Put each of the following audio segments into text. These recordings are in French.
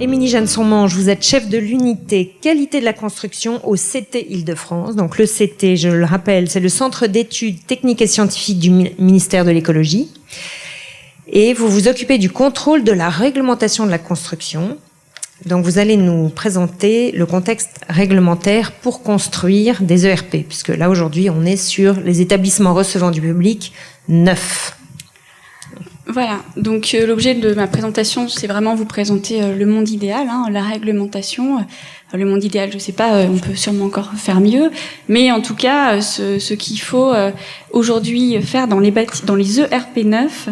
Émilie Janson-Mange, vous êtes chef de l'unité qualité de la construction au CT Île-de-France. Donc le CT, je le rappelle, c'est le Centre d'études techniques et scientifiques du ministère de l'écologie. Et vous vous occupez du contrôle de la réglementation de la construction. Donc vous allez nous présenter le contexte réglementaire pour construire des ERP, puisque là aujourd'hui on est sur les établissements recevant du public neufs. Voilà, donc l'objet de ma présentation, c'est vraiment vous présenter le monde idéal, la réglementation. Le monde idéal, je sais pas, on peut sûrement encore faire mieux, mais en tout cas, ce qu'il faut aujourd'hui faire dans les ERP neufs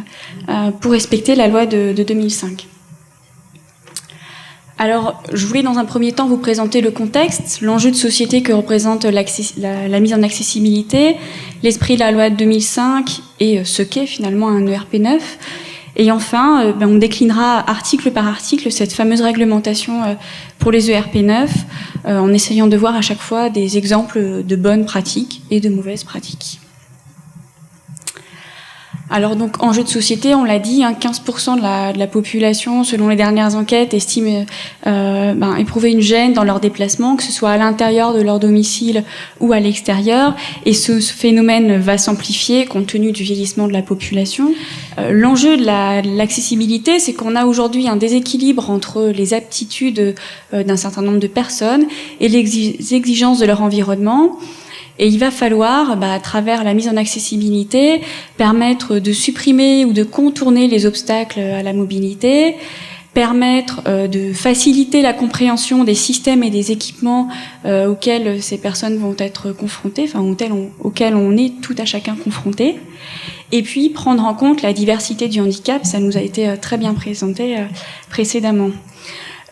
pour respecter la loi de 2005. Alors, je voulais dans un premier temps vous présenter le contexte, l'enjeu de société que représente la mise en accessibilité, l'esprit de la loi de 2005 et ce qu'est finalement un ERP neuf. Et enfin, on déclinera article par article cette fameuse réglementation pour les ERP neufs, en essayant de voir à chaque fois des exemples de bonnes pratiques et de mauvaises pratiques. Alors donc enjeu de société, on l'a dit, 15% de la population, selon les dernières enquêtes, estime éprouver une gêne dans leur déplacement, que ce soit à l'intérieur de leur domicile ou à l'extérieur. Et ce phénomène va s'amplifier compte tenu du vieillissement de la population. L'enjeu de l'accessibilité, c'est qu'on a aujourd'hui un déséquilibre entre les aptitudes d'un certain nombre de personnes et les exigences de leur environnement. Et il va falloir, à travers la mise en accessibilité, permettre de supprimer ou de contourner les obstacles à la mobilité, permettre de faciliter la compréhension des systèmes et des équipements auxquels ces personnes vont être confrontées, auxquels on est tout à chacun confronté. Et puis prendre en compte la diversité du handicap, ça nous a été très bien présenté précédemment.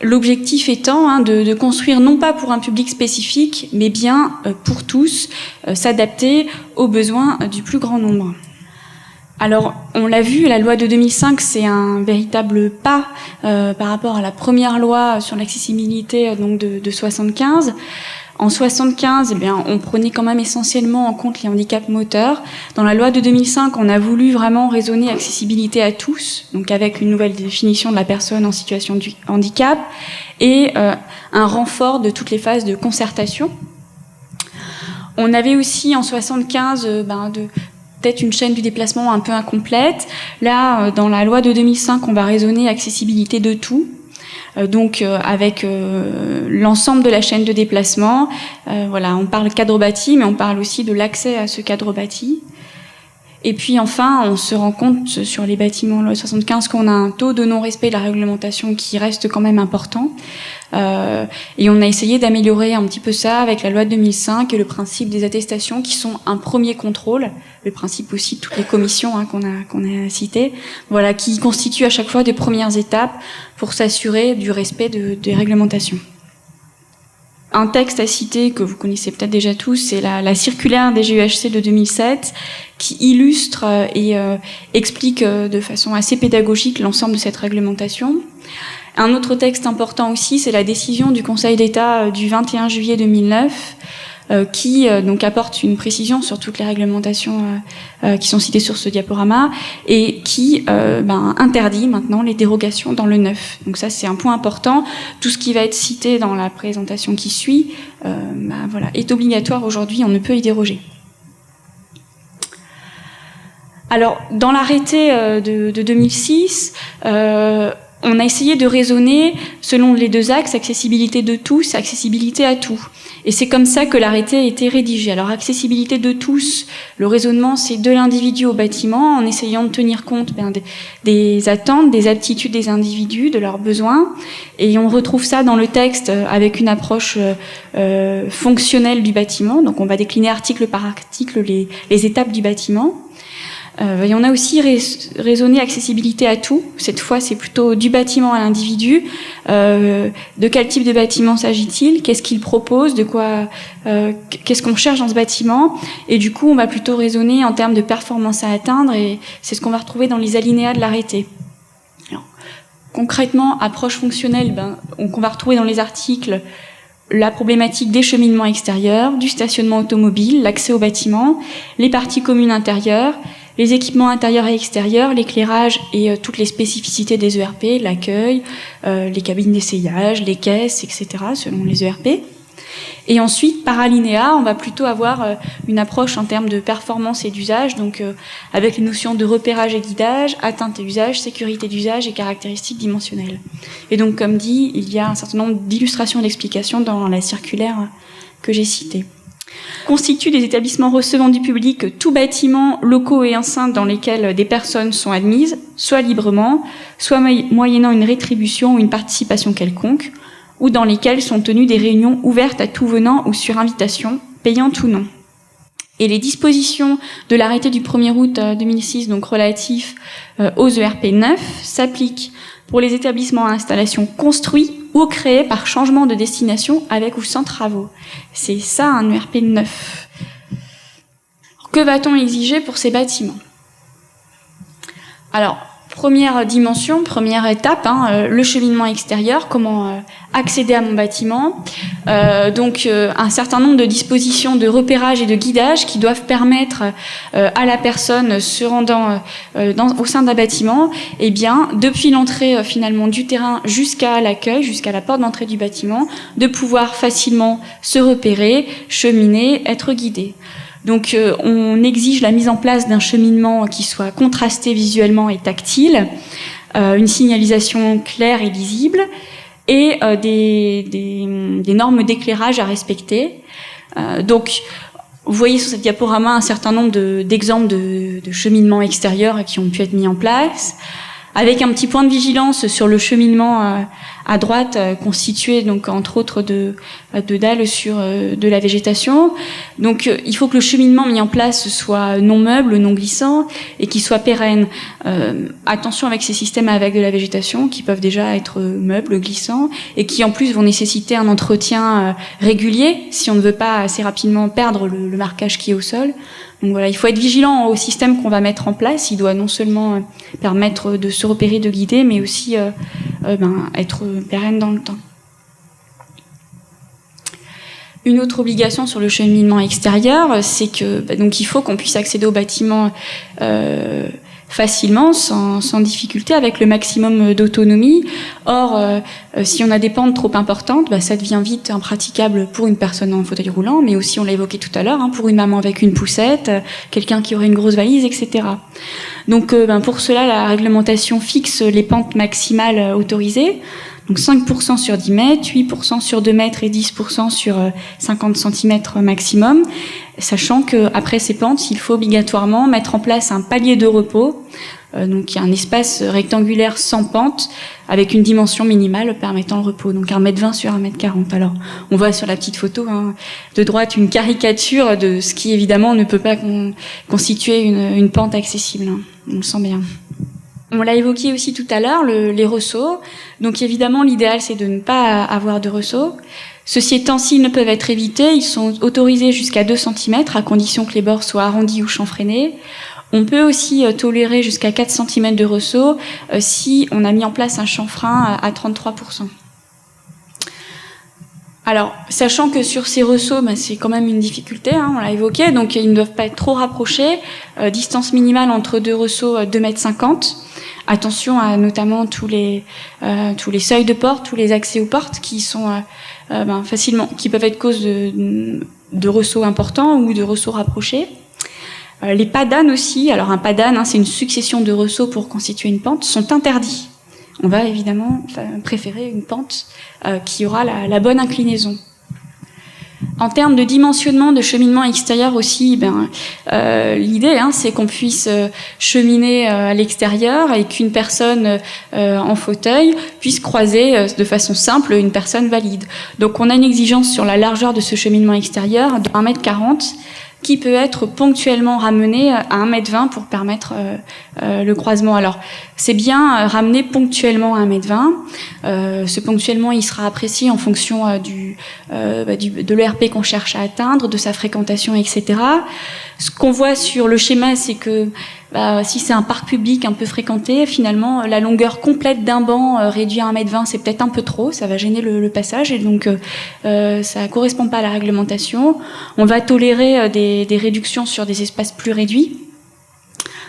L'objectif étant de construire non pas pour un public spécifique, mais bien pour tous, s'adapter aux besoins du plus grand nombre. Alors, on l'a vu, la loi de 2005, c'est un véritable pas par rapport à la première loi sur l'accessibilité donc de 75. En 75, on prenait quand même essentiellement en compte les handicaps moteurs. Dans la loi de 2005, on a voulu vraiment raisonner accessibilité à tous, donc avec une nouvelle définition de la personne en situation de handicap et un renfort de toutes les phases de concertation. On avait aussi en 75 peut-être une chaîne du déplacement un peu incomplète. Là, dans la loi de 2005, on va raisonner accessibilité de tout. Donc avec l'ensemble de la chaîne de déplacement, on parle cadre bâti, mais on parle aussi de l'accès à ce cadre bâti. Et puis enfin, on se rend compte sur les bâtiments loi 75 qu'on a un taux de non-respect de la réglementation qui reste quand même important. Et on a essayé d'améliorer un petit peu ça avec la loi de 2005 et le principe des attestations qui sont un premier contrôle, le principe aussi de toutes les commissions qu'on a citées, qui constituent à chaque fois des premières étapes pour s'assurer du respect des réglementations. Un texte à citer que vous connaissez peut-être déjà tous, c'est la circulaire des GEHC de 2007 qui illustre et explique de façon assez pédagogique l'ensemble de cette réglementation. Un autre texte important aussi, c'est la décision du Conseil d'État du 21 juillet 2009 qui donc apporte une précision sur toutes les réglementations qui sont citées sur ce diaporama et qui interdit maintenant les dérogations dans le neuf. Donc ça, c'est un point important. Tout ce qui va être cité dans la présentation qui suit est obligatoire aujourd'hui, on ne peut y déroger. Alors, dans l'arrêté de 2006, on a essayé de raisonner selon les deux axes, accessibilité de tous, accessibilité à tout. Et c'est comme ça que l'arrêté a été rédigé. Alors, accessibilité de tous, le raisonnement, c'est de l'individu au bâtiment, en essayant de tenir compte des attentes, des aptitudes des individus, de leurs besoins. Et on retrouve ça dans le texte avec une approche fonctionnelle du bâtiment. Donc, on va décliner article par article les étapes du bâtiment. Et on a aussi raisonné accessibilité à tout. Cette fois, c'est plutôt du bâtiment à l'individu. De quel type de bâtiment s'agit-il? Qu'est-ce qu'il propose? Qu'est-ce qu'on cherche dans ce bâtiment? Et du coup, on va plutôt raisonner en termes de performance à atteindre. Et c'est ce qu'on va retrouver dans les alinéas de l'arrêté. Concrètement, approche fonctionnelle, on va retrouver dans les articles la problématique des cheminements extérieurs, du stationnement automobile, l'accès au bâtiment, les parties communes intérieures, les équipements intérieurs et extérieurs, l'éclairage et toutes les spécificités des ERP, l'accueil, les cabines d'essayage, les caisses, etc., selon les ERP. Et ensuite, par alinéa, on va plutôt avoir une approche en termes de performance et d'usage, donc avec les notions de repérage et guidage, atteinte et usage, sécurité d'usage et caractéristiques dimensionnelles. Et donc, comme dit, il y a un certain nombre d'illustrations et d'explications dans la circulaire que j'ai citée. Constituent des établissements recevant du public tout bâtiment, locaux et enceintes dans lesquels des personnes sont admises, soit librement, soit moyennant une rétribution ou une participation quelconque, ou dans lesquels sont tenues des réunions ouvertes à tout venant ou sur invitation, payantes ou non. Et les dispositions de l'arrêté du 1er août 2006, donc relatif aux ERP neufs, s'appliquent pour les établissements à installation construits ou créés par changement de destination avec ou sans travaux. C'est ça un ERP neuf. Que va-t-on exiger pour ces bâtiments ? Alors, première dimension, première étape, le cheminement extérieur, comment accéder à mon bâtiment. Donc un certain nombre de dispositions de repérage et de guidage qui doivent permettre à la personne se rendant au sein d'un bâtiment, eh bien, depuis l'entrée finalement du terrain jusqu'à l'accueil, jusqu'à la porte d'entrée du bâtiment, de pouvoir facilement se repérer, cheminer, être guidé. Donc on exige la mise en place d'un cheminement qui soit contrasté visuellement et tactile, une signalisation claire et lisible, et des normes d'éclairage à respecter. Donc vous voyez sur cette diaporama un certain nombre d'exemples de cheminements extérieurs qui ont pu être mis en place, avec un petit point de vigilance sur le cheminement à droite, constitué donc entre autres de dalles sur de la végétation. Donc il faut que le cheminement mis en place soit non meuble, non glissant et qu'il soit pérenne. Attention avec ces systèmes avec de la végétation qui peuvent déjà être meubles, glissants et qui en plus vont nécessiter un entretien régulier si on ne veut pas assez rapidement perdre le marquage qui est au sol. Donc voilà, il faut être vigilant au système qu'on va mettre en place. Il doit non seulement permettre de se repérer, de guider, mais aussi être pérenne dans le temps. Une autre obligation sur le cheminement extérieur, c'est que donc il faut qu'on puisse accéder au bâtiment facilement, sans difficulté, avec le maximum d'autonomie. Or, si on a des pentes trop importantes, ça devient vite impraticable pour une personne en fauteuil roulant, mais aussi, on l'a évoqué tout à l'heure, pour une maman avec une poussette, quelqu'un qui aurait une grosse valise, etc. Donc, pour cela, la réglementation fixe les pentes maximales autorisées. Donc 5% sur 10 mètres, 8% sur 2 mètres et 10% sur 50 cm maximum, sachant qu'après ces pentes, il faut obligatoirement mettre en place un palier de repos, donc il y a un espace rectangulaire sans pente, avec une dimension minimale permettant le repos, donc 1,20 m sur 1,40 m. Alors, on voit sur la petite photo de droite une caricature de ce qui évidemment ne peut pas constituer une pente accessible, on le sent bien. On l'a évoqué aussi tout à l'heure, les ressauts. Donc évidemment, l'idéal, c'est de ne pas avoir de ressauts. Ceci étant, s'ils ne peuvent être évités, ils sont autorisés jusqu'à 2 cm, à condition que les bords soient arrondis ou chanfreinés. On peut aussi tolérer jusqu'à 4 cm de ressaut si on a mis en place un chanfrein à 33%. Alors, sachant que sur ces ressauts, c'est quand même une difficulté, on l'a évoqué, donc ils ne doivent pas être trop rapprochés. Distance minimale entre deux ressauts, 2,50 m. Attention à notamment tous les seuils de porte, tous les accès aux portes qui sont qui peuvent être cause de ressauts importants ou de ressauts rapprochés. Les padanes aussi, alors un padane, c'est une succession de ressauts pour constituer une pente, sont interdits. On va évidemment préférer une pente qui aura la bonne inclinaison. En termes de dimensionnement, de cheminement extérieur aussi, l'idée, c'est qu'on puisse cheminer à l'extérieur et qu'une personne en fauteuil puisse croiser de façon simple une personne valide. Donc on a une exigence sur la largeur de ce cheminement extérieur de 1,40 m qui peut être ponctuellement ramené à 1,20 m pour permettre le croisement. Alors, c'est bien ramené ponctuellement à 1,20 m. Ce ponctuellement, il sera apprécié en fonction de l'ERP qu'on cherche à atteindre, de sa fréquentation, etc. Ce qu'on voit sur le schéma, c'est que si c'est un parc public un peu fréquenté, finalement, la longueur complète d'un banc réduit à 1,20 m, c'est peut-être un peu trop, ça va gêner le passage, et donc ça correspond pas à la réglementation. On va tolérer des réductions sur des espaces plus réduits.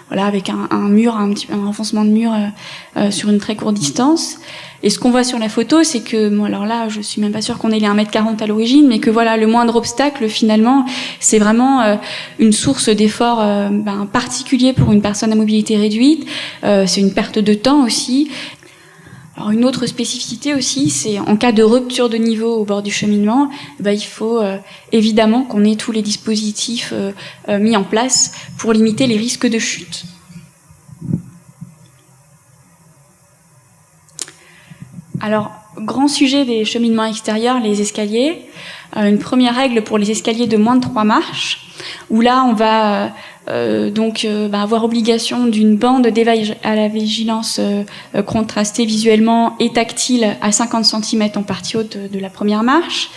voilà, avec un mur, un renfoncement de mur sur une très courte distance. Et ce qu'on voit sur la photo, c'est que, bon, alors là, je suis même pas sûre qu'on ait les 1m40 à l'origine, mais que voilà, le moindre obstacle, finalement, c'est vraiment une source d'effort particulier pour une personne à mobilité réduite. C'est une perte de temps aussi. Alors une autre spécificité aussi, c'est en cas de rupture de niveau au bord du cheminement, il faut évidemment qu'on ait tous les dispositifs mis en place pour limiter les risques de chute. Alors, grand sujet des cheminements extérieurs, les escaliers. Une première règle pour les escaliers de moins de 3 marches, où là on va avoir obligation d'une bande à la vigilance contrastée visuellement et tactile à 50 cm en partie haute de la première marche.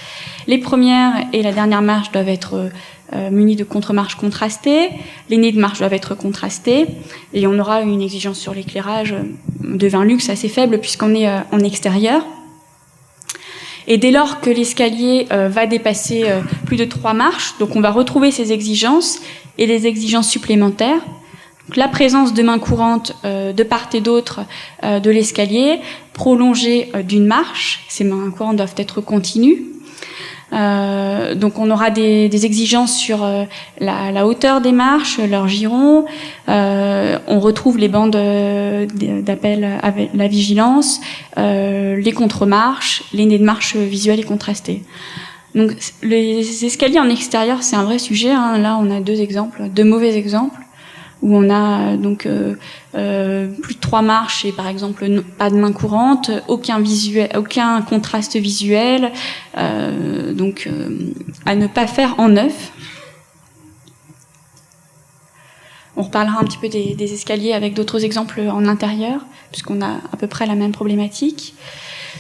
Les premières et la dernière marche doivent être munies de contre-marches contrastées. Les nez de marche doivent être contrastés. Et on aura une exigence sur l'éclairage de 20 lux assez faible puisqu'on est en extérieur. Et dès lors que l'escalier va dépasser plus de 3 marches, donc on va retrouver ces exigences et des exigences supplémentaires. Donc la présence de mains courantes de part et d'autre de l'escalier, prolongée d'une marche. Ces mains courantes doivent être continues. Donc on aura des exigences sur la hauteur des marches, leur giron. On retrouve les bandes d'appel avec la vigilance, les contre-marches, les nez de marche visuels et contrastés. Donc les escaliers en extérieur, c'est un vrai sujet, hein. Là on a deux mauvais exemples où on a donc plus de 3 marches et par exemple pas de main courante, aucun contraste visuel, donc à ne pas faire en neuf. On reparlera un petit peu des escaliers avec d'autres exemples en intérieur, puisqu'on a à peu près la même problématique.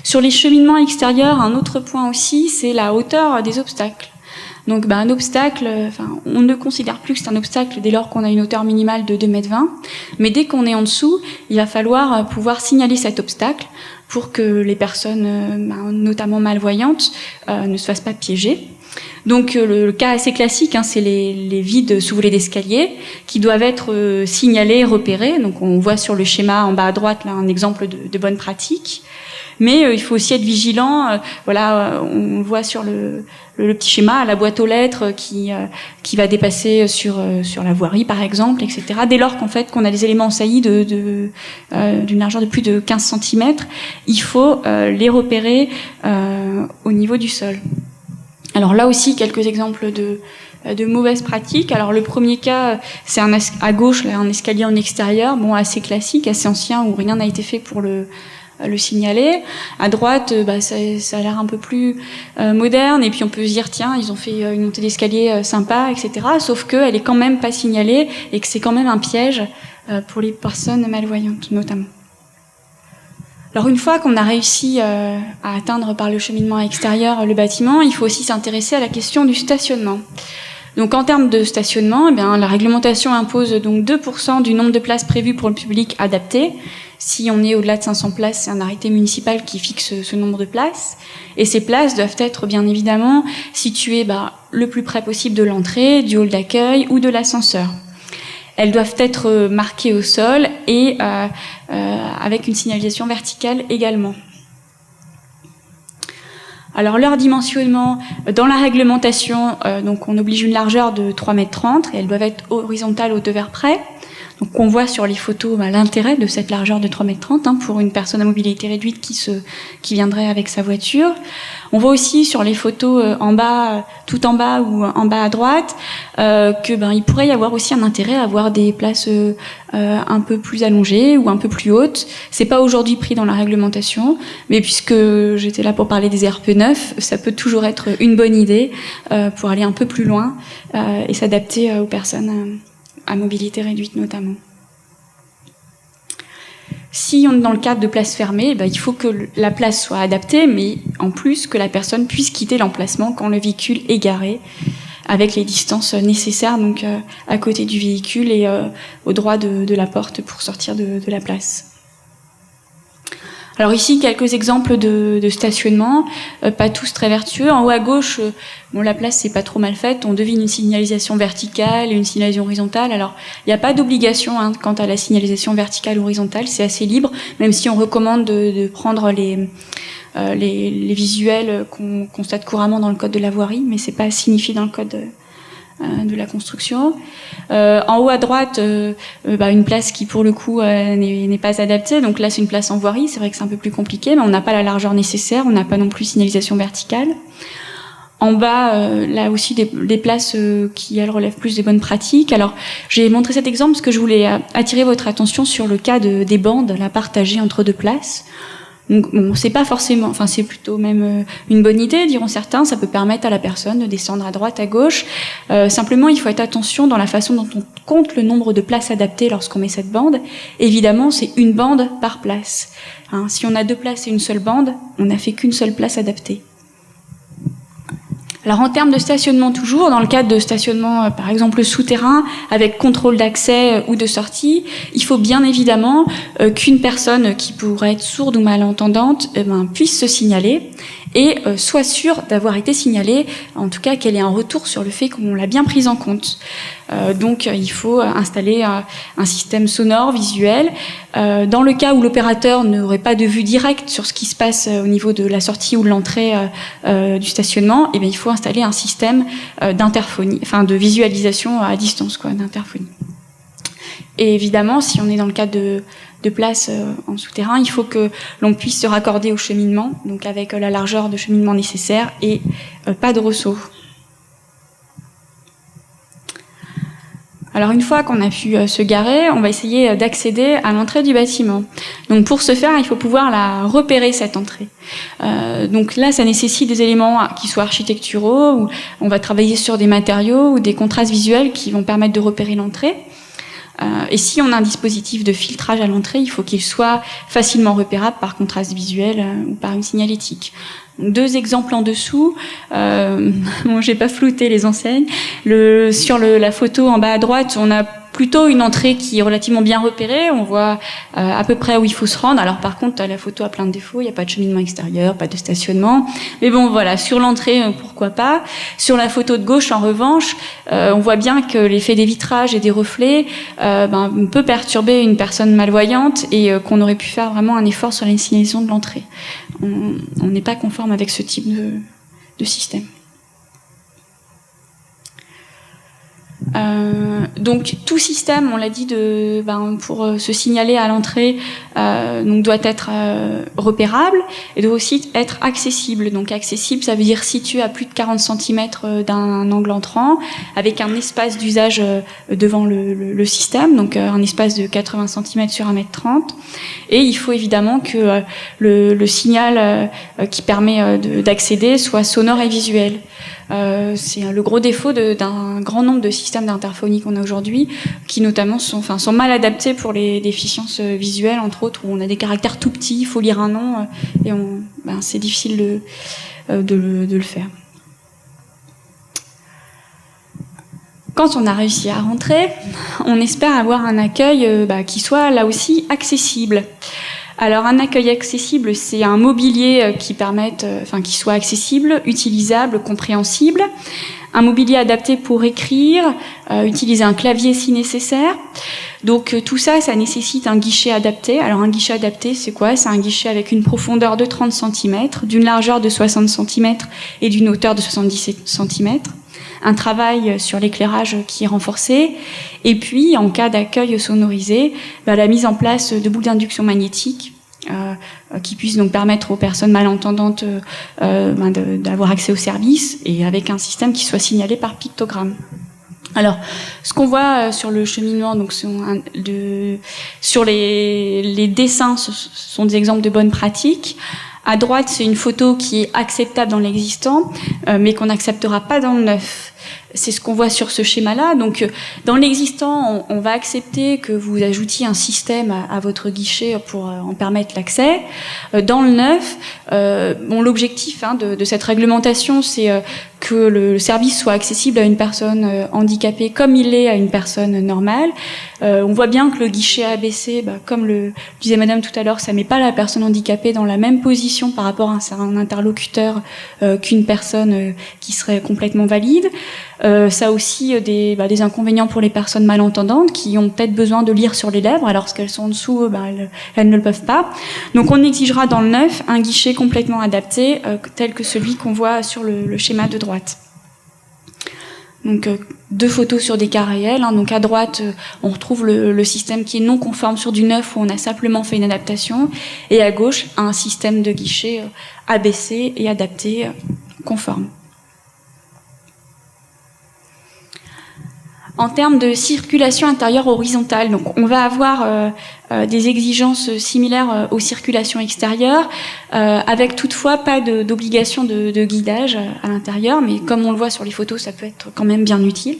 Sur les cheminements extérieurs, un autre point aussi, c'est la hauteur des obstacles. Donc un obstacle, on ne considère plus que c'est un obstacle dès lors qu'on a une hauteur minimale de 2,20 m, mais dès qu'on est en dessous, il va falloir pouvoir signaler cet obstacle pour que les personnes, notamment malvoyantes, ne se fassent pas piéger. Donc le cas assez classique, c'est les vides sous volets d'escalier qui doivent être signalés, repérés. Donc on voit sur le schéma en bas à droite là un exemple de bonne pratique. Mais il faut aussi être vigilant. On voit sur le petit schéma la boîte aux lettres qui va dépasser sur la voirie par exemple, etc. Dès lors qu'on a des éléments en saillie d'une largeur de plus de 15 cm, il faut les repérer au niveau du sol. Alors là aussi quelques exemples de mauvaises pratiques. Alors le premier cas, c'est à gauche là, un escalier en extérieur, assez classique, assez ancien où rien n'a été fait pour le signaler. À droite, ça a l'air un peu plus moderne, et puis on peut se dire tiens, ils ont fait une montée d'escalier sympa, etc. Sauf qu'elle est quand même pas signalée et que c'est quand même un piège pour les personnes malvoyantes notamment. Alors une fois qu'on a réussi à atteindre par le cheminement extérieur le bâtiment, il faut aussi s'intéresser à la question du stationnement. Donc en termes de stationnement, la réglementation impose donc 2% du nombre de places prévues pour le public adapté. Si on est au-delà de 500 places, c'est un arrêté municipal qui fixe ce nombre de places. Et ces places doivent être bien évidemment situées le plus près possible de l'entrée, du hall d'accueil ou de l'ascenseur. Elles doivent être marquées au sol et avec une signalisation verticale également. Alors leur dimensionnement, dans la réglementation, donc on oblige une largeur de 3,30 m et elles doivent être horizontales aux 2 vers près. Donc on voit sur les photos l'intérêt de cette largeur de 3,30 m pour une personne à mobilité réduite qui viendrait avec sa voiture. On voit aussi sur les photos tout en bas ou en bas à droite, il pourrait y avoir aussi un intérêt à avoir des places un peu plus allongées ou un peu plus hautes. C'est pas aujourd'hui pris dans la réglementation, mais puisque j'étais là pour parler des RP9, ça peut toujours être une bonne idée pour aller un peu plus loin et s'adapter aux personnes à mobilité réduite notamment. Si on est dans le cadre de places fermées, il faut que la place soit adaptée, mais en plus que la personne puisse quitter l'emplacement quand le véhicule est garé, avec les distances nécessaires donc à côté du véhicule et au droit de la porte pour sortir de la place. Alors ici, quelques exemples de stationnement, pas tous très vertueux. En haut à gauche, la place c'est pas trop mal faite. On devine une signalisation verticale et une signalisation horizontale. Alors, il n'y a pas d'obligation quant à la signalisation verticale ou horizontale, c'est assez libre, même si on recommande de prendre les visuels qu'on constate couramment dans le code de la voirie, mais c'est pas signifié dans le code de la construction. En haut à droite, une place qui pour le coup n'est pas adaptée. Donc là, c'est une place en voirie. C'est vrai que c'est un peu plus compliqué, mais on n'a pas la largeur nécessaire. On n'a pas non plus signalisation verticale. En bas, là aussi, des places qui, elles, relèvent plus des bonnes pratiques. Alors, j'ai montré cet exemple parce que je voulais attirer votre attention sur le cas des bandes, la partagée entre deux places. Donc, bon, c'est pas forcément, enfin, c'est plutôt même une bonne idée, diront certains. Ça peut permettre à la personne de descendre à droite, à gauche. Simplement, il faut être attention dans la façon dont on compte le nombre de places adaptées lorsqu'on met cette bande. Évidemment, c'est une bande par place. Si on a 2 places et une seule bande, on n'a fait qu'une seule place adaptée. Alors en termes de stationnement toujours, dans le cadre de stationnement par exemple souterrain avec contrôle d'accès ou de sortie, il faut bien évidemment qu'une personne qui pourrait être sourde ou malentendante puisse se signaler et soit sûre d'avoir été signalée, en tout cas qu'elle ait un retour sur le fait qu'on l'a bien prise en compte. Donc il faut installer un système sonore, visuel. Dans le cas où l'opérateur n'aurait pas de vue directe sur ce qui se passe au niveau de la sortie ou de l'entrée du stationnement, il faut installer un système d'interphonie, enfin de visualisation à distance, d'interphonie. Et évidemment, si on est dans le cadre de place en souterrain, il faut que l'on puisse se raccorder au cheminement, donc avec la largeur de cheminement nécessaire et pas de ressaut. Alors une fois qu'on a pu se garer, on va essayer d'accéder à l'entrée du bâtiment. Donc pour ce faire, il faut pouvoir la repérer, cette entrée. Donc là, ça nécessite des éléments qui soient architecturaux, où on va travailler sur des matériaux ou des contrastes visuels qui vont permettre de repérer l'entrée. Et si on a un dispositif de filtrage à l'entrée, il faut qu'il soit facilement repérable par contraste visuel ou par une signalétique. Donc, 2 exemples en dessous. J'ai pas flouté les enseignes. Sur la photo en bas à droite, on a plutôt une entrée qui est relativement bien repérée. On voit à peu près où il faut se rendre. Alors par contre, la photo a plein de défauts. Il n'y a pas de cheminement extérieur, pas de stationnement. Mais bon, voilà, sur l'entrée, pourquoi pas. Sur la photo de gauche, en revanche, on voit bien que l'effet des vitrages et des reflets peut perturber une personne malvoyante et qu'on aurait pu faire vraiment un effort sur la signalisation de l'entrée. On n'est pas conforme avec ce type de système. Donc tout système, on l'a dit, pour se signaler à l'entrée, donc doit être repérable et doit aussi être accessible. Donc accessible, ça veut dire situé à plus de 40 cm d'un angle entrant, avec un espace d'usage devant le système, donc un espace de 80 cm sur 1,30 m. Et il faut évidemment que le signal qui permet d'accéder soit sonore et visuel. C'est le gros défaut d'un grand nombre de systèmes d'interphonie qu'on a aujourd'hui, qui notamment sont mal adaptés pour les déficiences visuelles, entre autres, où on a des caractères tout petits, il faut lire un nom, et c'est difficile de le faire. Quand on a réussi à rentrer, on espère avoir un accueil qui soit là aussi accessible. Alors un accueil accessible, c'est un mobilier qui soit accessible, utilisable, compréhensible. Un mobilier adapté pour écrire, utiliser un clavier si nécessaire. Donc tout ça, ça nécessite un guichet adapté. Alors un guichet adapté, c'est quoi ? C'est un guichet avec une profondeur de 30 cm, d'une largeur de 60 cm et d'une hauteur de 77 cm. Un travail sur l'éclairage qui est renforcé, et puis en cas d'accueil sonorisé, la mise en place de boucles d'induction magnétique qui puissent donc permettre aux personnes malentendantes d'avoir accès au service, et avec un système qui soit signalé par pictogramme. Alors, ce qu'on voit sur le cheminement, donc sur les dessins, ce sont des exemples de bonnes pratiques. À droite, c'est une photo qui est acceptable dans l'existant, mais qu'on n'acceptera pas dans le neuf. C'est ce qu'on voit sur ce schéma-là. Donc, dans l'existant, on va accepter que vous ajoutiez un système à votre guichet pour en permettre l'accès. Dans le neuf, l'objectif de cette réglementation, c'est que le service soit accessible à une personne handicapée comme il l'est à une personne normale. On voit bien que le guichet abaissé, comme le disait Madame tout à l'heure, ça met pas la personne handicapée dans la même position par rapport à un interlocuteur qu'une personne qui serait complètement valide. Ça a aussi des inconvénients pour les personnes malentendantes qui ont peut-être besoin de lire sur les lèvres alors qu'elles sont en dessous, elles ne le peuvent pas. Donc on exigera dans le neuf un guichet complètement adapté tel que celui qu'on voit sur le schéma de droite. Donc 2 photos sur des cas réels. Donc à droite, on retrouve le système qui est non conforme sur du neuf où on a simplement fait une adaptation, et à gauche un système de guichet abaissé et adapté conforme. En termes de circulation intérieure horizontale, donc on va avoir des exigences similaires aux circulations extérieures, avec toutefois pas d'obligation de guidage à l'intérieur, mais comme on le voit sur les photos, ça peut être quand même bien utile.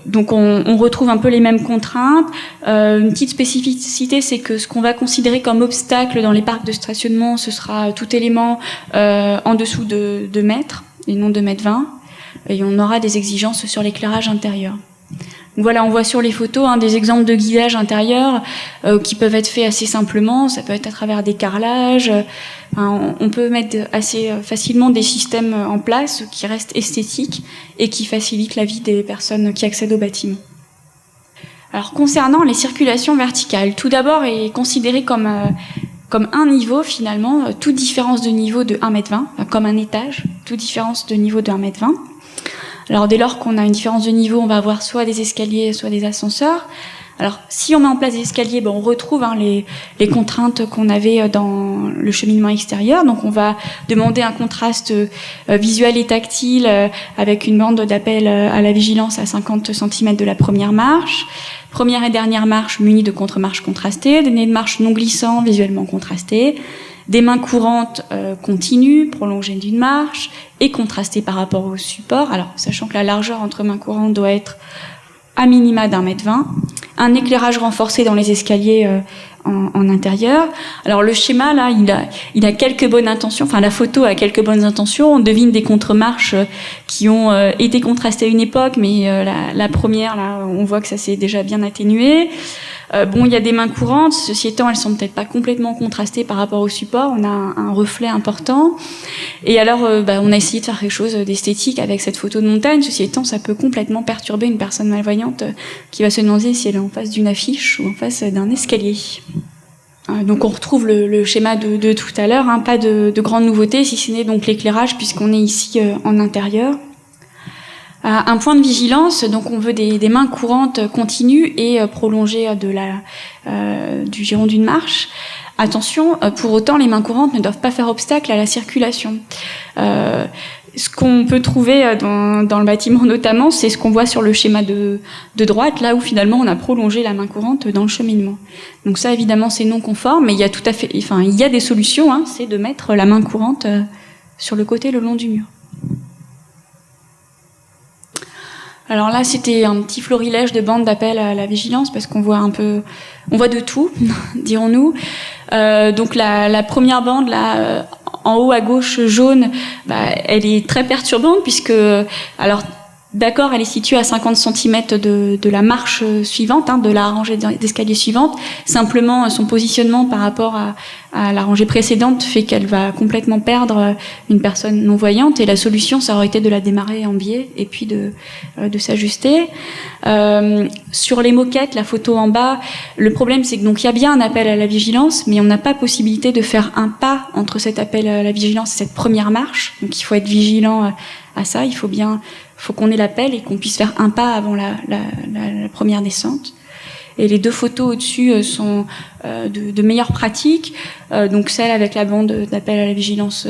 Donc on retrouve un peu les mêmes contraintes. Une petite spécificité, c'est que ce qu'on va considérer comme obstacle dans les parcs de stationnement, ce sera tout élément en dessous de 2 mètres, et non 2,20 mètres. Et on aura des exigences sur l'éclairage intérieur. Donc voilà, on voit sur les photos des exemples de guidage intérieur qui peuvent être faits assez simplement. Ça peut être à travers des carrelages. On peut mettre assez facilement des systèmes en place qui restent esthétiques et qui facilitent la vie des personnes qui accèdent au bâtiment. Alors concernant les circulations verticales, tout d'abord est considéré comme un niveau finalement, toute différence de niveau de 1,20 m, comme un étage, toute différence de niveau de 1,20 m. Alors dès lors qu'on a une différence de niveau, on va avoir soit des escaliers, soit des ascenseurs. Alors si on met en place des escaliers, on retrouve les contraintes qu'on avait dans le cheminement extérieur. Donc on va demander un contraste visuel et tactile avec une bande d'appel à la vigilance à 50 cm de la première marche. Première et dernière marche munies de contre-marches contrastées, des nez de marche non glissants visuellement contrastés, des mains courantes continues, prolongées d'une marche et contrastées par rapport au support. Alors, sachant que la largeur entre mains courantes doit être à minima d'1,20 m, un éclairage renforcé dans les escaliers en intérieur. Alors le schéma là, il a quelques bonnes intentions. Enfin, la photo a quelques bonnes intentions. On devine des contre-marches qui ont été contrastées à une époque, mais la première là, on voit que ça s'est déjà bien atténué. Il y a des mains courantes. Ceci étant, elles sont peut-être pas complètement contrastées par rapport au support. On a un reflet important. Et alors, on a essayé de faire quelque chose d'esthétique avec cette photo de montagne. Ceci étant, ça peut complètement perturber une personne malvoyante qui va se demander si elle est en face d'une affiche ou en face d'un escalier. Donc on retrouve le schéma de tout à l'heure, pas de grandes nouveautés, si ce n'est donc l'éclairage, puisqu'on est ici en intérieur. Un point de vigilance, donc on veut des mains courantes continues et prolongées du giron d'une marche. Attention, pour autant, les mains courantes ne doivent pas faire obstacle à la circulation. Ce qu'on peut trouver dans le bâtiment notamment, c'est ce qu'on voit sur le schéma de droite, là où finalement on a prolongé la main courante dans le cheminement. Donc ça, évidemment, c'est non conforme, mais il y a des solutions, c'est de mettre la main courante sur le côté le long du mur. Alors là, c'était un petit florilège de bandes d'appel à la vigilance, parce qu'on voit on voit de tout, dirons-nous. Donc la première bande, là, en haut à gauche, jaune, elle est très perturbante, puisque, alors, d'accord, elle est située à 50 cm de la marche suivante, de la rangée d'escalier suivante. Simplement, son positionnement par rapport à la rangée précédente fait qu'elle va complètement perdre une personne non-voyante. Et la solution, ça aurait été de la démarrer en biais et puis de s'ajuster. Sur les moquettes, la photo en bas, le problème, c'est que donc il y a bien un appel à la vigilance, mais on n'a pas possibilité de faire un pas entre cet appel à la vigilance et cette première marche. Donc il faut être vigilant à ça. Il faut qu'on ait l'appel et qu'on puisse faire un pas avant la première descente. Et les 2 photos au-dessus sont de meilleures pratiques. Donc celle avec la bande d'appel à la vigilance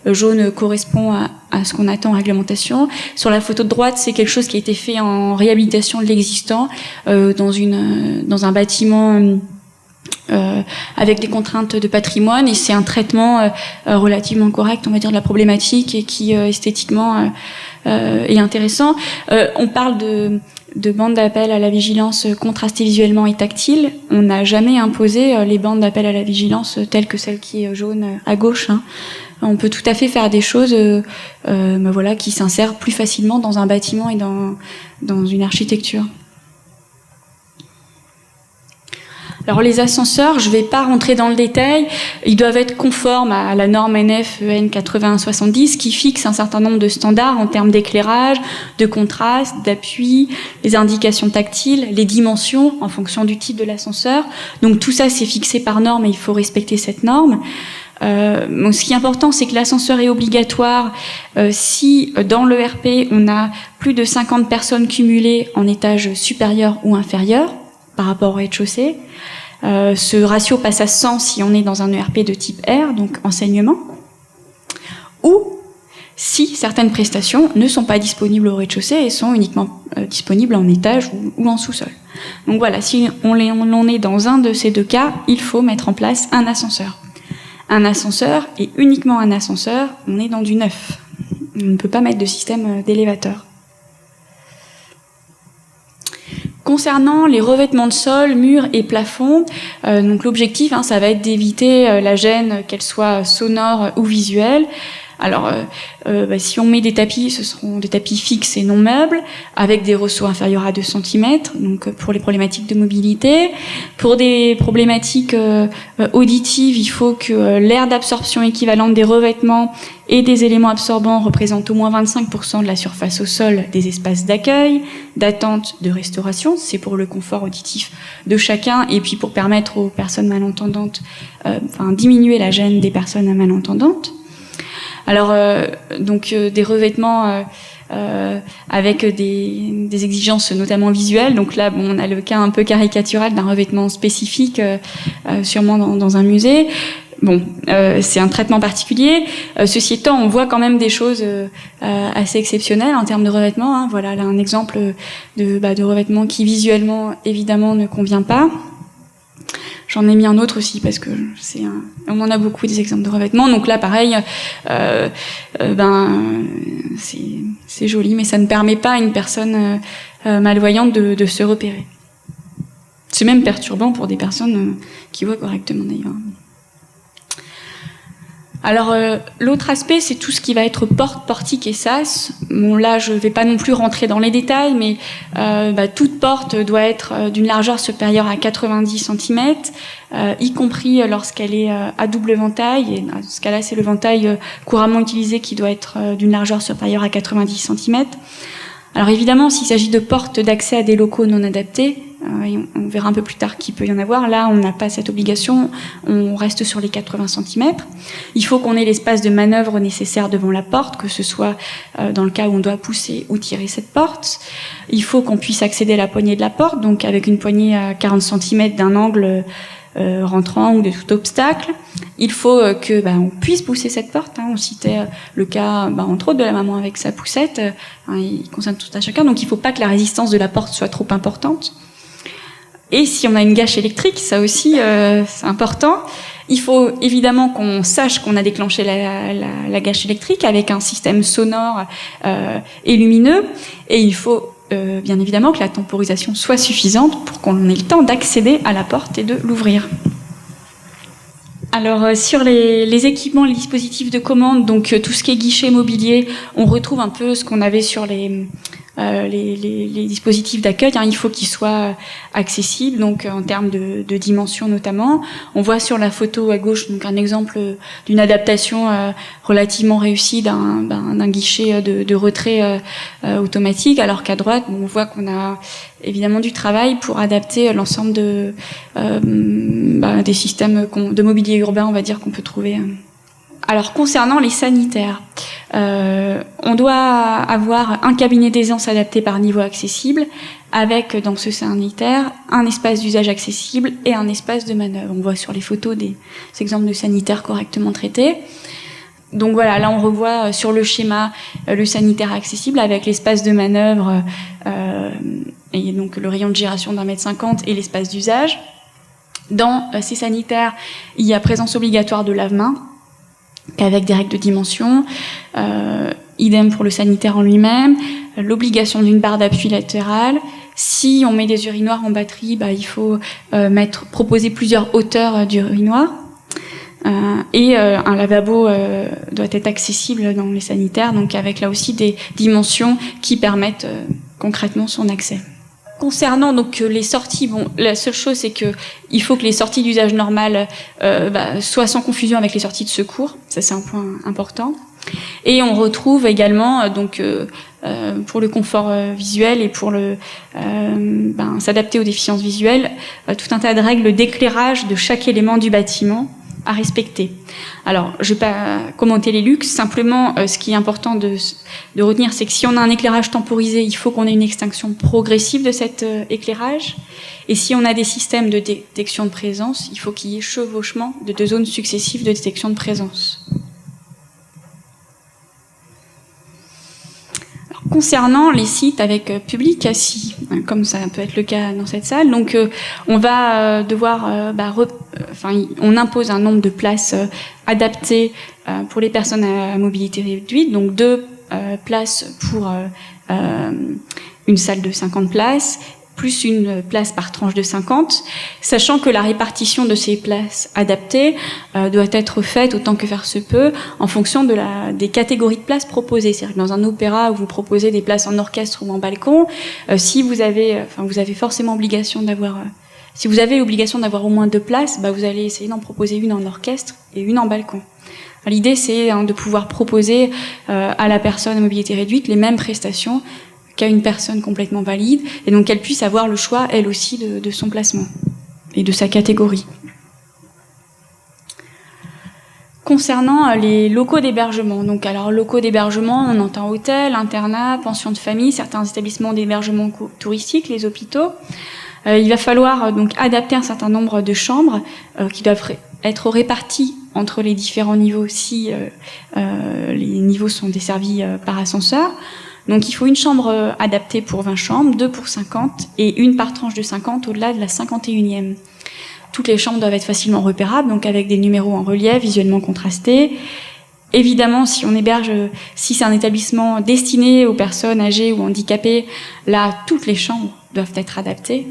jaune correspond à ce qu'on attend en réglementation. Sur la photo de droite, c'est quelque chose qui a été fait en réhabilitation de l'existant dans un bâtiment avec des contraintes de patrimoine, et c'est un traitement relativement correct, on va dire, de la problématique, et qui esthétiquement est intéressant. On parle de bandes d'appel à la vigilance contrastées visuellement et tactiles. On n'a jamais imposé les bandes d'appel à la vigilance telles que celle qui est jaune à gauche. on peut tout à fait faire des choses voilà, qui s'insèrent plus facilement dans un bâtiment et dans une architecture. Alors les ascenseurs, je ne vais pas rentrer dans le détail, ils doivent être conformes à la norme NF EN 8170 qui fixe un certain nombre de standards en termes d'éclairage, de contraste, d'appui, les indications tactiles, les dimensions en fonction du type de l'ascenseur. Donc tout ça c'est fixé par norme et il faut respecter cette norme. Donc ce qui est important, c'est que l'ascenseur est obligatoire si dans l'ERP on a plus de 50 personnes cumulées en étage supérieur ou inférieur par rapport au rez-de-chaussée. Ce ratio passe à 100 si on est dans un ERP de type R, donc enseignement, ou si certaines prestations ne sont pas disponibles au rez-de-chaussée et sont uniquement disponibles en étage ou en sous-sol. Donc voilà, si on est dans un de ces deux cas, il faut mettre en place un ascenseur. Un ascenseur, et uniquement un ascenseur, on est dans du neuf. On ne peut pas mettre de système d'élévateur. Concernant les revêtements de sol, murs et plafonds, donc l'objectif, ça va être d'éviter la gêne, qu'elle soit sonore ou visuelle. Alors, si on met des tapis, ce seront des tapis fixes et non meubles, avec des ressorts inférieurs à 2 cm, donc pour les problématiques de mobilité. Pour des problématiques auditives, il faut que l'aire d'absorption équivalente des revêtements et des éléments absorbants représente au moins 25% de la surface au sol des espaces d'accueil, d'attente, de restauration. C'est pour le confort auditif de chacun et puis pour permettre aux personnes malentendantes, diminuer la gêne des personnes malentendantes. Alors, des revêtements avec des exigences notamment visuelles. Donc là, on a le cas un peu caricatural d'un revêtement spécifique, sûrement dans un musée. C'est un traitement particulier. Ceci étant, on voit quand même des choses assez exceptionnelles en termes de revêtement. Voilà, là un exemple de revêtement qui visuellement, évidemment, ne convient pas. J'en ai mis un autre aussi parce que on en a beaucoup des exemples de revêtements. Donc là, pareil, c'est joli, mais ça ne permet pas à une personne malvoyante de se repérer. C'est même perturbant pour des personnes qui voient correctement d'ailleurs. Alors l'autre aspect, c'est tout ce qui va être porte, portique et sas. Bon là, je vais pas non plus rentrer dans les détails, mais toute porte doit être d'une largeur supérieure à 90 cm, y compris lorsqu'elle est à double ventail. Et dans ce cas-là, c'est le ventail couramment utilisé qui doit être d'une largeur supérieure à 90 cm. Alors évidemment, s'il s'agit de portes d'accès à des locaux non adaptés, on verra un peu plus tard qu'il peut y en avoir. Là, on n'a pas cette obligation, on reste sur les 80 cm. Il faut qu'on ait l'espace de manœuvre nécessaire devant la porte, que ce soit dans le cas où on doit pousser ou tirer cette porte. Il faut qu'on puisse accéder à la poignée de la porte, donc avec une poignée à 40 cm d'un angle rentrant ou de tout obstacle. Il faut que on puisse pousser cette porte. On citait le cas, entre autres, de la maman avec sa poussette. Il concerne tout à chacun. Donc il ne faut pas que la résistance de la porte soit trop importante. Et si on a une gâche électrique, ça aussi, c'est important. Il faut évidemment qu'on sache qu'on a déclenché la gâche électrique avec un système sonore et lumineux. Et il faut bien évidemment que la temporisation soit suffisante pour qu'on ait le temps d'accéder à la porte et de l'ouvrir. Alors sur les équipements, les dispositifs de commande, donc tout ce qui est guichet mobilier, on retrouve un peu ce qu'on avait sur les dispositifs d'accueil. Il faut qu'ils soient accessibles, donc en termes de dimensions notamment. On voit sur la photo à gauche donc un exemple d'une adaptation relativement réussie d'un guichet de retrait automatique, alors qu'à droite, on voit qu'on a évidemment du travail pour adapter l'ensemble des systèmes de mobilier urbain, on va dire, qu'on peut trouver. Alors concernant les sanitaires, on doit avoir un cabinet d'aisance adapté par niveau accessible, avec dans ce sanitaire un espace d'usage accessible et un espace de manœuvre. On voit sur les photos des exemples de sanitaires correctement traités. Donc voilà, là on revoit sur le schéma le sanitaire accessible avec l'espace de manœuvre et donc le rayon de gyration d'1,50 m et l'espace d'usage. Dans ces sanitaires, il y a présence obligatoire de lave-mains, avec des règles de dimension, idem pour le sanitaire en lui-même, l'obligation d'une barre d'appui latérale. Si on met des urinoirs en batterie, il faut proposer plusieurs hauteurs d'urinoir. Et un lavabo doit être accessible dans les sanitaires, donc avec là aussi des dimensions qui permettent concrètement son accès. Concernant donc les sorties, bon, la seule chose c'est que il faut que les sorties d'usage normal soient sans confusion avec les sorties de secours. Ça c'est un point important. Et on retrouve également donc pour le confort visuel et pour s'adapter aux déficiences visuelles, tout un tas de règles d'éclairage de chaque élément du bâtiment à respecter. Alors, je vais pas commenter les luxes, simplement ce qui est important de retenir, c'est que si on a un éclairage temporisé, il faut qu'on ait une extinction progressive de cet éclairage. Et si on a des systèmes de détection de présence, il faut qu'il y ait chevauchement de 2 zones successives de détection de présence. Concernant les sites avec public assis, comme ça peut être le cas dans cette salle, donc on va devoir, on impose un nombre de places adaptées pour les personnes à mobilité réduite, donc 2 places pour une salle de 50 places, plus une place par tranche de 50, sachant que la répartition de ces places adaptées doit être faite autant que faire se peut en fonction des catégories de places proposées. C'est-à-dire que dans un opéra où vous proposez des places en orchestre ou en balcon, si vous avez forcément obligation d'avoir, si vous avez l'obligation d'avoir au moins 2 places, vous allez essayer d'en proposer une en orchestre et une en balcon. L'idée c'est de pouvoir proposer à la personne à mobilité réduite les mêmes prestations qu'à une personne complètement valide, et donc qu'elle puisse avoir le choix, elle aussi, de son placement et de sa catégorie. Concernant les locaux d'hébergement, donc alors locaux d'hébergement, on entend hôtel, internat, pension de famille, certains établissements d'hébergement touristique, les hôpitaux. Il va falloir donc adapter un certain nombre de chambres qui doivent être réparties entre les différents niveaux si les niveaux sont desservis par ascenseur. Donc il faut une chambre adaptée pour 20 chambres, 2 pour 50 et une par tranche de 50 au-delà de la 51e. Toutes les chambres doivent être facilement repérables, donc avec des numéros en relief, visuellement contrastés. Évidemment, si c'est un établissement destiné aux personnes âgées ou handicapées, là, toutes les chambres doivent être adaptées,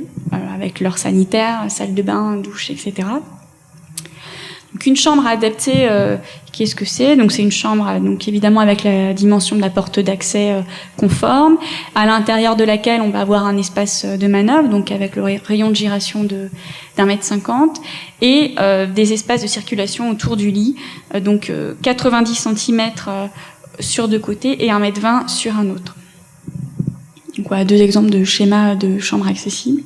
avec leur sanitaire, salle de bain, douche, etc. Donc une chambre adaptée, qu'est-ce que c'est? Donc c'est une chambre, donc évidemment avec la dimension de la porte d'accès conforme, à l'intérieur de laquelle on va avoir un espace de manœuvre, donc avec le rayon de giration d'1,50 m et des espaces de circulation autour du lit, donc 90 cm sur 2 côtés et 1,20 m sur un autre. Donc voilà 2 exemples de schémas de chambres accessibles.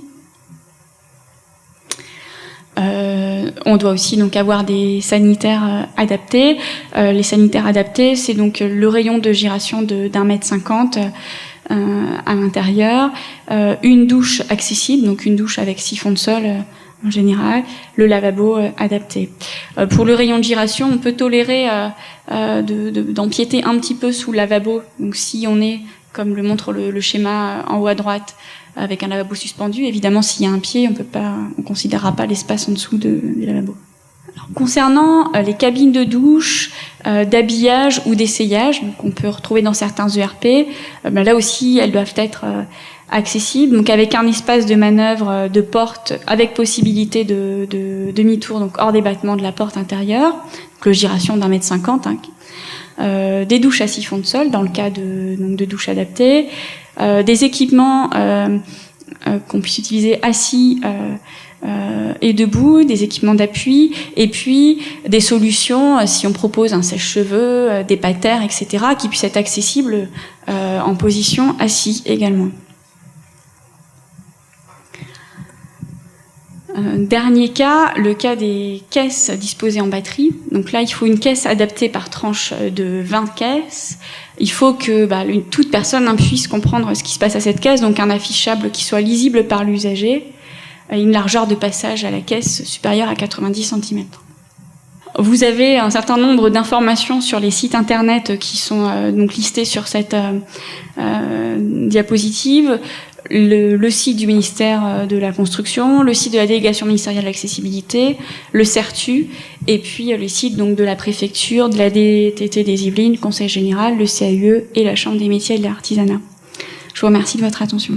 On doit aussi donc avoir des sanitaires adaptés. Les sanitaires adaptés, c'est donc le rayon de giration d'1,50 m à l'intérieur, une douche accessible, donc une douche avec siphon de sol en général, le lavabo adapté. Pour le rayon de giration, on peut tolérer d'empiéter un petit peu sous le lavabo. Donc si on est, comme le montre le schéma en haut à droite, avec un lavabo suspendu, évidemment, s'il y a un pied, on considérera pas l'espace en dessous du lavabo. Alors, concernant les cabines de douche, d'habillage ou d'essayage, qu'on peut retrouver dans certains ERP, là aussi, elles doivent être accessibles, donc avec un espace de manœuvre de porte, avec possibilité de demi-tour, donc hors des battements de la porte intérieure, donc le giration d'1,50 m. Des douches à siphon de sol, dans le cas de douches adaptées, des équipements qu'on puisse utiliser assis et debout, des équipements d'appui, et puis des solutions, si on propose un sèche-cheveux, des patères, etc., qui puissent être accessibles en position assis également. Dernier cas, le cas des caisses disposées en batterie. Donc là, il faut une caisse adaptée par tranche de 20 caisses. Il faut que toute personne puisse comprendre ce qui se passe à cette caisse, donc un affichable qui soit lisible par l'usager, une largeur de passage à la caisse supérieure à 90 cm. Vous avez un certain nombre d'informations sur les sites internet qui sont donc listés sur cette diapositive. Le site du ministère de la Construction, le site de la délégation ministérielle de l'accessibilité, le CERTU, et puis le site donc de la préfecture, de la DTT des Yvelines, le Conseil général, le CAUE et la Chambre des métiers et de l'artisanat. Je vous remercie de votre attention.